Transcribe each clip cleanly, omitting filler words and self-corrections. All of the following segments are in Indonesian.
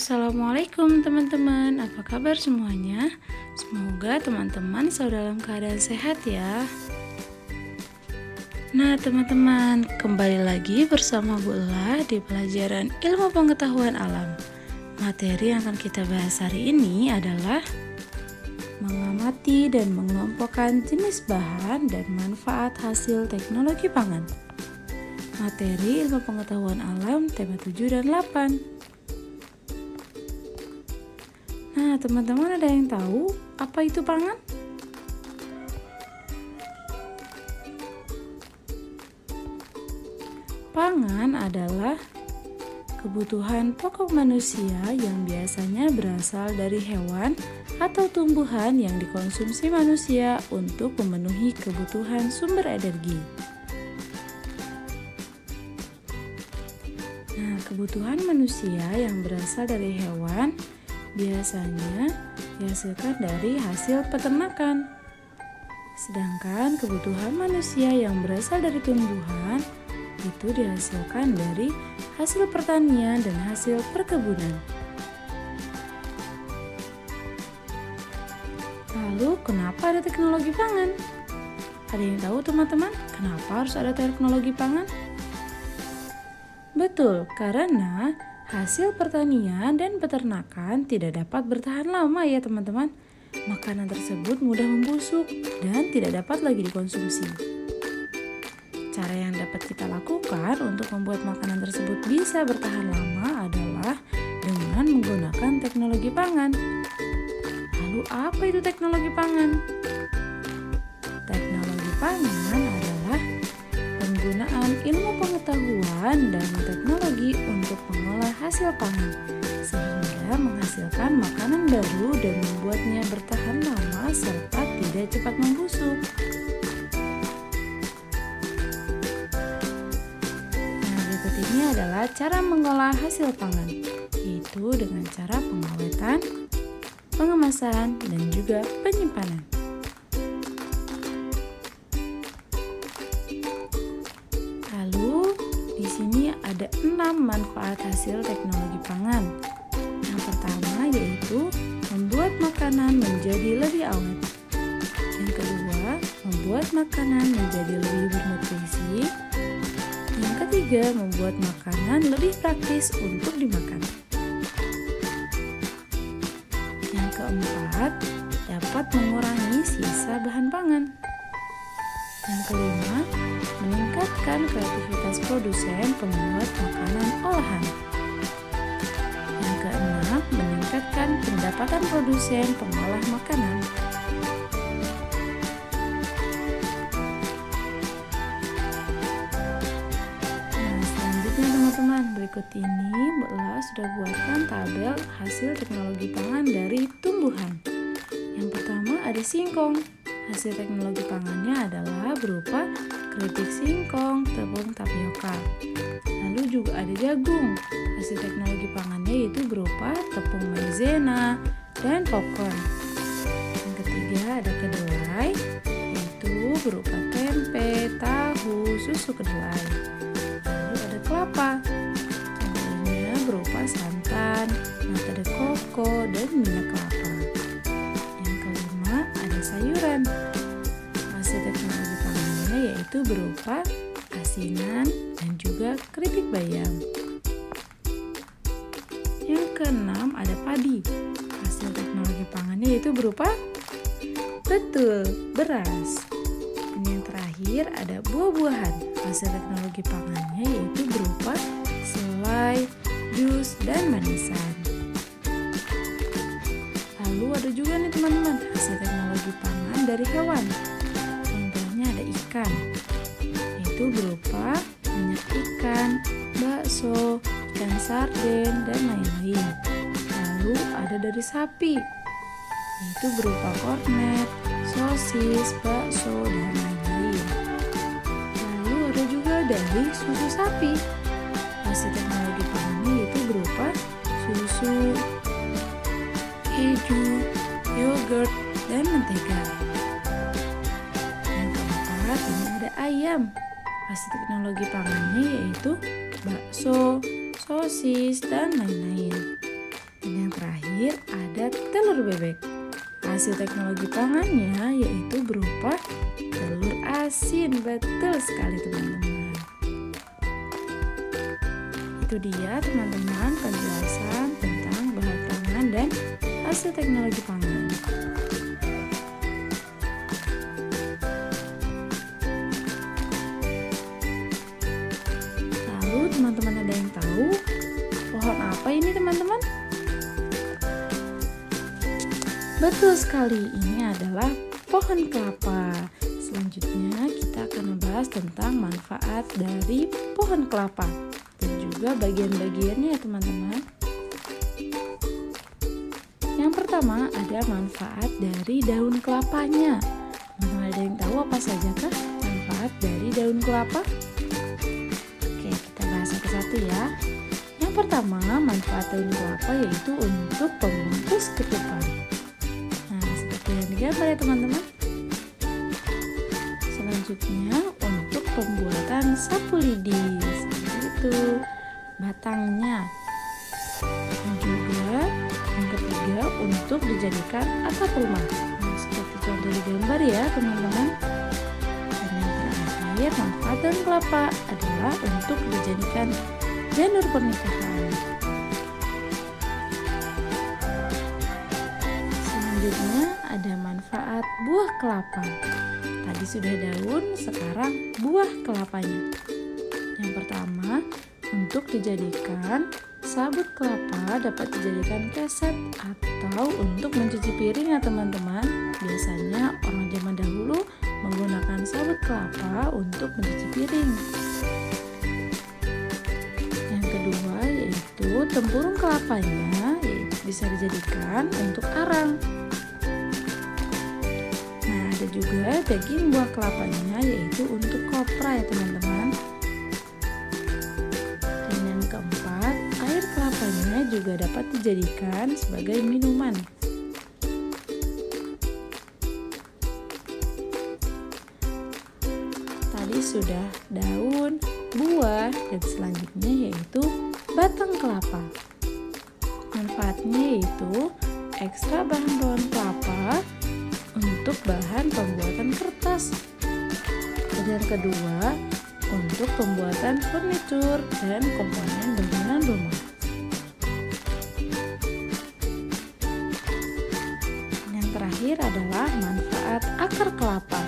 Assalamualaikum teman-teman, apa kabar semuanya? Semoga teman-teman selalu dalam keadaan sehat ya. Nah teman-teman, kembali lagi bersama Bu Ella di pelajaran ilmu pengetahuan alam. Materi yang akan kita bahas hari ini adalah mengamati dan mengelompokkan jenis bahan dan manfaat hasil teknologi pangan. Materi ilmu pengetahuan alam tema 7 dan 8. Nah, teman-teman ada yang tahu apa itu pangan? Pangan adalah kebutuhan pokok manusia yang biasanya berasal dari hewan atau tumbuhan yang dikonsumsi manusia untuk memenuhi kebutuhan sumber energi. Nah, kebutuhan manusia yang berasal dari hewan biasanya dihasilkan dari hasil peternakan. Sedangkan kebutuhan manusia yang berasal dari tumbuhan itu dihasilkan dari hasil pertanian dan hasil perkebunan. Lalu, kenapa ada teknologi pangan? Ada yang tahu teman-teman, kenapa harus ada teknologi pangan? Betul, karena hasil pertanian dan peternakan tidak dapat bertahan lama ya teman-teman. Makanan tersebut mudah membusuk dan tidak dapat lagi dikonsumsi. Cara yang dapat kita lakukan untuk membuat makanan tersebut bisa bertahan lama adalah dengan menggunakan teknologi pangan. Lalu apa itu teknologi pangan? Teknologi pangan adalah penggunaan ilmu pengetahuan dan teknologi untuk mengolah hasil pangan sehingga menghasilkan makanan baru dan membuatnya bertahan lama serta tidak cepat membusuk. Nah, berikut ini adalah cara mengolah hasil pangan, yaitu dengan cara pengawetan, pengemasan, dan juga penyimpanan. Di sini ada 6 manfaat hasil teknologi pangan. Yang pertama yaitu membuat makanan menjadi lebih awet. Yang kedua, membuat makanan menjadi lebih bernutrisi. Yang ketiga, membuat makanan lebih praktis untuk dimakan. Yang keempat, dapat mengurangi sisa bahan pangan. Yang kelima, meningkatkan kreativitas produsen pembuat makanan olahan. Yang keenam, meningkatkan pendapatan produsen pengolah makanan. Nah, selanjutnya teman-teman, berikut ini Bu Ella sudah buatkan tabel hasil teknologi pangan dari tumbuhan. Yang pertama ada singkong. Hasil teknologi pangannya adalah berupa keripik singkong, tepung tapioka. Lalu juga ada jagung. Hasil teknologi pangannya yaitu berupa tepung maizena dan popcorn. Yang ketiga ada kedelai, yaitu berupa tempe, tahu, susu kedelai. Lalu ada kelapa. Contohnya berupa santan, nata de coco, dan minyak kelapa. Yang kelima ada sayuran. Hasil teknologi pangannya yaitu berupa asinan dan juga keripik bayam. Yang keenam ada padi. Hasil teknologi pangannya yaitu berupa beras. Dan yang terakhir ada buah-buahan. Hasil teknologi pangannya yaitu berupa selai, jus, dan manisan. Lalu ada juga nih teman-teman hasil teknologi pangan dari hewan. Contohnya ada ikan, yaitu berupa minyak ikan, bakso, ikan sarden, dan lain-lain. Lalu ada dari sapi, yaitu berupa kornet, sosis, bakso, dan lain-lain. Lalu ada juga dari susu sapi. Hasil teknologi pangannya yaitu berupa susu, keju, yogurt, dan mentega. Yang keempat ini ada ayam. Hasil teknologi pangannya yaitu bakso, sosis, dan lain-lain. terakhir ada telur bebek. Hasil teknologi pangannya yaitu berupa telur asin. Betul sekali teman-teman. Itu dia teman-teman penjelasan tentang bahan pangan dan hasil teknologi pangan. Lalu teman-teman ada yang tahu pohon apa ini teman-teman? Betul sekali, ini adalah pohon kelapa. Selanjutnya kita akan membahas tentang manfaat dari pohon kelapa dan juga bagian-bagiannya ya teman-teman. Yang pertama ada manfaat dari daun kelapanya. Teman-teman ada yang tahu apa saja kah manfaat dari daun kelapa? Oke, kita bahas satu-satu ya. Yang pertama, manfaat daun kelapa yaitu untuk pembungkus ketupat. Yang digambar ya teman-teman. Selanjutnya untuk pembuatan sapu lidi, seperti itu batangnya. Dan juga yang ketiga untuk dijadikan atap rumah. Nah, seperti contoh di gambar ya teman-teman. Dan yang terakhir manfaat daun kelapa adalah untuk dijadikan janur pernikahan. Selanjutnya ada manfaat buah kelapa. Tadi sudah daun, sekarang buah kelapanya. Yang pertama, untuk dijadikan sabut kelapa dapat dijadikan keset atau untuk mencuci piring ya teman-teman. Biasanya orang zaman dahulu menggunakan sabut kelapa untuk mencuci piring. Yang kedua yaitu tempurung kelapanya, yaitu bisa dijadikan untuk arang. Ada juga daging buah kelapanya yaitu untuk kopra ya teman-teman. Dan yang keempat, air kelapanya juga dapat dijadikan sebagai minuman. Tadi sudah daun, buah, dan selanjutnya yaitu batang kelapa. Manfaatnya yaitu ekstra bahan kelapa untuk bahan pembuatan kertas. Dan yang kedua, untuk pembuatan furnitur dan komponen bangunan rumah. Yang terakhir adalah manfaat akar kelapa.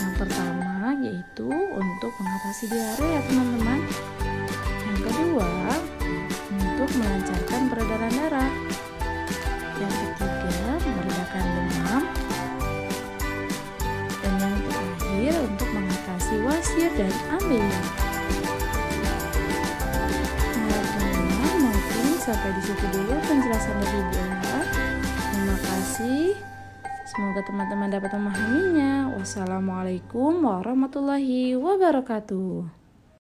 Yang pertama yaitu untuk mengatasi diare ya teman-teman. Yang kedua, untuk melancarkan peredaran darah. Yang ketiga, meredakan demam. Untuk mengatasi wasir dan anemia. Nah teman-teman, mungkin sampai di situ dulu penjelasan dari Bu Ella. Terima kasih. Semoga teman-teman dapat memahaminya. Wassalamualaikum warahmatullahi wabarakatuh.